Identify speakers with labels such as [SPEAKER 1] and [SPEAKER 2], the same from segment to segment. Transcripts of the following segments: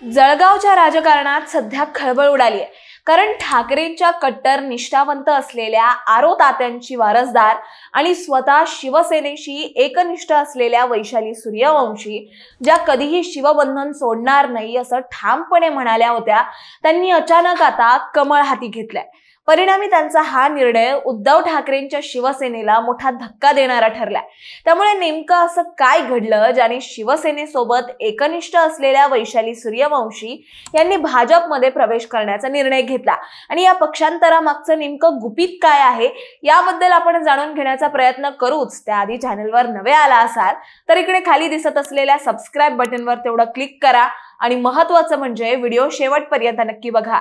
[SPEAKER 1] जळगावच्या राजकारणात सध्या खळबळ उडाली आहे, कारण ठाकरेंच्या कट्टर निष्ठावंत असलेल्या आरो तात्यांची वारसदार आणि स्वतः शिवसेनेशी एकनिष्ठ असलेल्या वैशाली सूर्यवंशी, ज्या कधीही शिवबंधन सोडणार नाही असं ठामपणे म्हणाल्या होत्या, त्यांनी अचानक आता कमळ हाती घेतलाय। परिणामी त्यांचा हा निर्णय उद्धव ठाकरेंच्या शिवसेनेला मोठा धक्का देणारा ठरलाय। त्यामुळे नेमकं असं काय घडलं ज्याने शिवसेनेसोबत एकनिष्ठ असलेल्या वैशाली सूर्यवंशी यांनी भाजपमध्ये प्रवेश करण्याचा निर्णय घेतला आणि या पक्षांतरामागचं नेमकं गुपित काय आहे याबद्दल आपण जाणून घेण्याचा प्रयत्न करूच। त्याआधी चॅनलवर नवे आला असाल तर इकडे खाली दिसत असलेल्या सबस्क्राइब बटनवर तेवढं क्लिक करा आणि महत्त्वाचं म्हणजे व्हिडिओ शेवटपर्यंत नक्की बघा।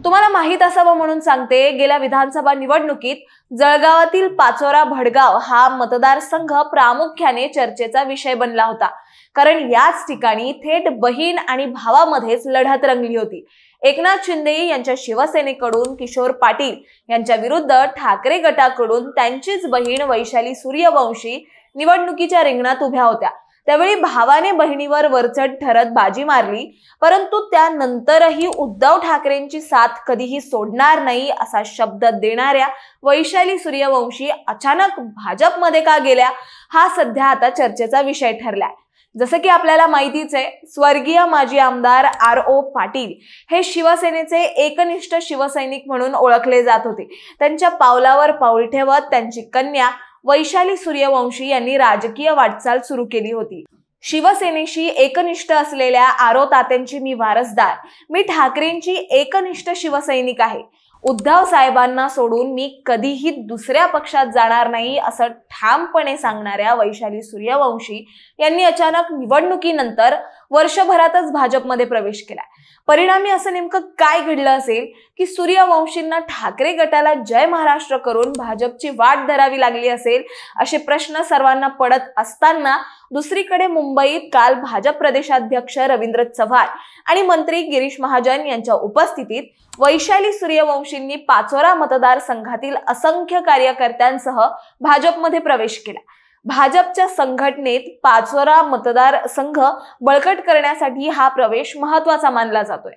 [SPEAKER 1] तुम्हाला माहित असावं म्हणून सांगते, गेल्या विधानसभा निवडणुकीत जळगावातील पाचोरा भडगाव हा मतदारसंघ प्रामुख्याने चर्चेचा विषय बनला होता, कारण याच ठिकाणी थेट बहीण आणि भावामध्येच लढत रंगली होती। एकनाथ शिंदे यांच्या शिवसेनेकडून किशोर पाटील यांच्या विरुद्ध ठाकरे गटाकडून त्यांचीच बहीण वैशाली सूर्यवंशी निवडणुकीच्या रिंगणात उभ्या होत्या। त्यावेळी भावाने बहिणीवर वरचढ ठरत बाजी मारली, परंतु त्यानंतरही उद्धव ठाकरेंची साथ कधीही सोडणार नाही असा शब्द देणाऱ्या वैशाली सूर्यवंशी अचानक भाजपमध्ये का गेल्या हा सध्या आता चर्चेचा विषय ठरलाय। जसं की आपल्याला माहितीच आहे, स्वर्गीय माजी आमदार आर.ओ. पाटील हे शिवसेनेचे एकनिष्ठ शिवसैनिक म्हणून ओळखले जात होते। त्यांच्या पावलावर पाऊल ठेवत त्यांची कन्या वैशाली सूर्यवंशी यांनी राजकीय वाटचाल सुरू केली होती। शिवसेनेशी एकनिष्ठ असलेल्या आरो तात्यांची मी वारसदार, मी ठाकरेंची एकनिष्ठ शिवसैनिक आहे। उद्धव साहेबांना सोडून मी कधीही दुसऱ्या पक्षात जाणार नाही असं ठामपणे सांगणाऱ्या वैशाली सूर्यवंशी यांनी अचानक निवडणुकीनंतर वर्षभरातच भाजपमध्ये प्रवेश केला। परिणामी असं नेमकं काय घडलं असेल की सूर्यवंशींना ठाकरे गटाला जय महाराष्ट्र करून भाजपची वाट धरावी लागली असेल, असे प्रश्न सर्वांना पडत असताना दुसरीकडे मुंबईत काल भाजप प्रदेशाध्यक्ष रवींद्र चव्हाण आणि मंत्री गिरीश महाजन यांच्या उपस्थितीत वैशाली सूर्यवंशींनी पाचोरा मतदारसंघातील असंख्य कार्यकर्त्यांसह भाजपमध्ये प्रवेश केला। भाजपच्या संघटनेत पाचोरा मतदारसंघ बळकट करण्यासाठी हा प्रवेश महत्त्वाचा मानला जातोय।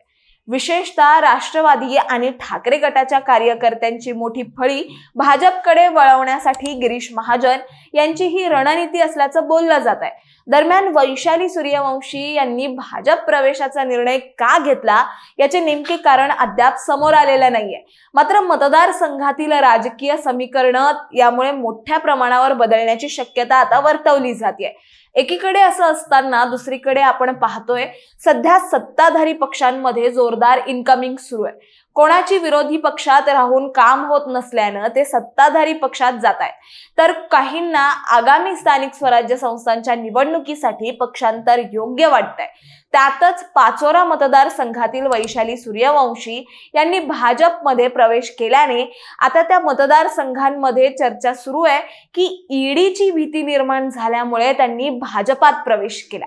[SPEAKER 1] विशेषतः राष्ट्रवादी आणि ठाकरे गटाच्या कार्यकर्त्यांची मोठी फळी भाजपकडे वळवण्यासाठी गिरीश महाजन यांची ही रणनीती असल्याचं बोललं जात आहे। दरम्यान वैशाली सूर्यवंशी यांनी भाजप प्रवेशाचा निर्णय का घेतला याचे नेमके कारण अद्याप समोर आलेलं नाहीये। मात्र मतदारसंघातील राजकीय समीकरण यामुळे मोठ्या प्रमाणावर बदलण्याची शक्यता आता वर्तवली जाते। एकीकडे असं असताना दुसरीकडे आपण पाहतोय सध्या सत्ताधारी पक्षांमध्ये जोरदार इनकमिंग सुरू आहे। कोणाची विरोधी पक्षात राहून काम होत नसल्यानं ते सत्ताधारी पक्षात जात आहेत, तर काहींना आगामी स्थानिक स्वराज्य संस्थांच्या निवडणुकीसाठी पक्षांतर योग्य वाटतंय। त्यातच पाचोरा मतदारसंघातील वैशाली सूर्यवंशी यांनी भाजपमध्ये प्रवेश केल्याने आता त्या मतदारसंघांमध्ये चर्चा सुरू आहे की ईडीची भीती निर्माण झाल्यामुळे त्यांनी भाजपात प्रवेश केला।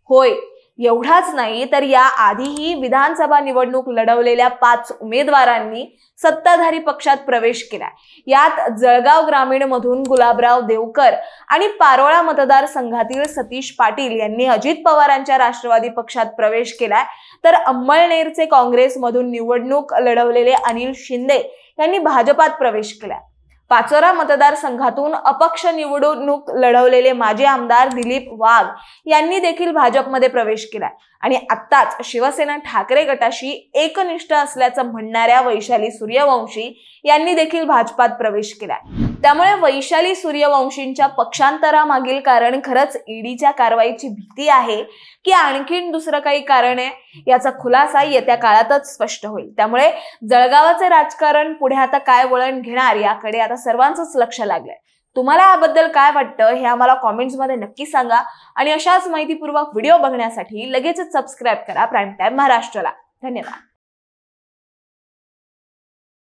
[SPEAKER 1] होय, एवढाच नाही तर या आधीही विधानसभा निवडणूक लढवलेल्या 5 उमेदवारांनी सत्ताधारी पक्षात प्रवेश केला। यात जळगाव ग्रामीण मधून गुलाबराव देवकर आणि पारोळा मतदारसंघातील सतीश पाटील यांनी अजित पवारांच्या राष्ट्रवादी पक्षात प्रवेश केलाय, तर अंमळनेरचे काँग्रेसमधून निवडणूक लढवलेले अनिल शिंदे यांनी भाजपात प्रवेश केला। पाचोरा मतदारसंघातून अपक्ष निवडणूक लढवलेले माजी आमदार दिलीप वाघ यांनी देखील भाजपमध्ये प्रवेश केला आणि आत्ताच शिवसेना ठाकरे गटाशी एकनिष्ठ असल्याचं म्हणणाऱ्या वैशाली सूर्यवंशी यांनी देखील भाजपात प्रवेश केला। त्यामुळे वैशाली सूर्यवंशींच्या पक्षांतरामागील कारण खरंच ईडीच्या कारवाईची भीती आहे की आणखीन दुसरं काही कारण आहे याचा खुलासा येत्या काळातच स्पष्ट होईल। त्यामुळे जळगावाचे राजकारण पुढे आता काय वळण घेणार याकडे आता सर्वांचंच लक्ष लागलंय। तुम्हाला याबद्दल काय वाटतं हे आम्हाला कॉमेंट्समध्ये नक्की सांगा आणि अशाच माहितीपूर्वक व्हिडिओ बघण्यासाठी लगेचच सबस्क्राइब करा प्राईम टाइम महाराष्ट्राला। धन्यवाद।